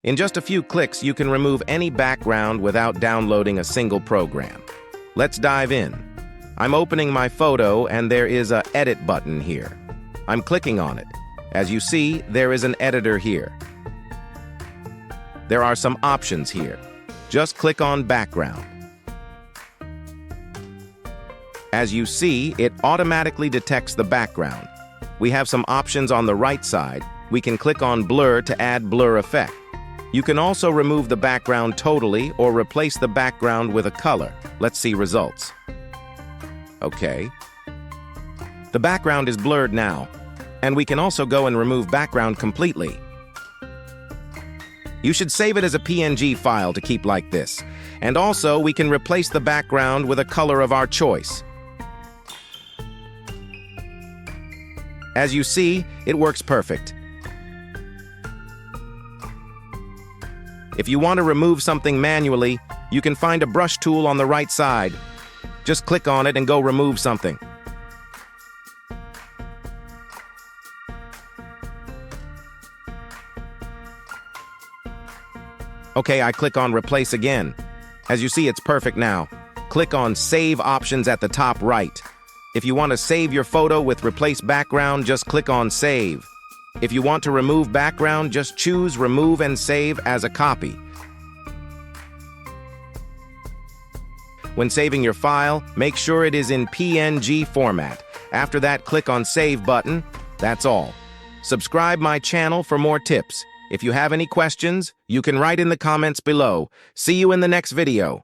In just a few clicks, you can remove any background without downloading a single program. Let's dive in. I'm opening my photo and there is a Edit button here. I'm clicking on it. As you see, there is an editor here. There are some options here. Just click on Background. As you see, it automatically detects the background. We have some options on the right side. We can click on Blur to add blur effect. You can also remove the background totally or replace the background with a color. Let's see results. Okay. The background is blurred now, and we can also go and remove background completely. You should save it as a PNG file to keep like this. And also, we can replace the background with a color of our choice. As you see, it works perfect. If you want to remove something manually, you can find a brush tool on the right side. Just click on it and go remove something. Okay, I click on Replace again. As you see, it's perfect now. Click on Save options at the top right. If you want to save your photo with Replace Background, just click on Save. If you want to remove background, just choose Remove and Save as a copy. When saving your file, make sure it is in PNG format. After that, click on Save button. That's all. Subscribe my channel for more tips. If you have any questions, you can write in the comments below. See you in the next video.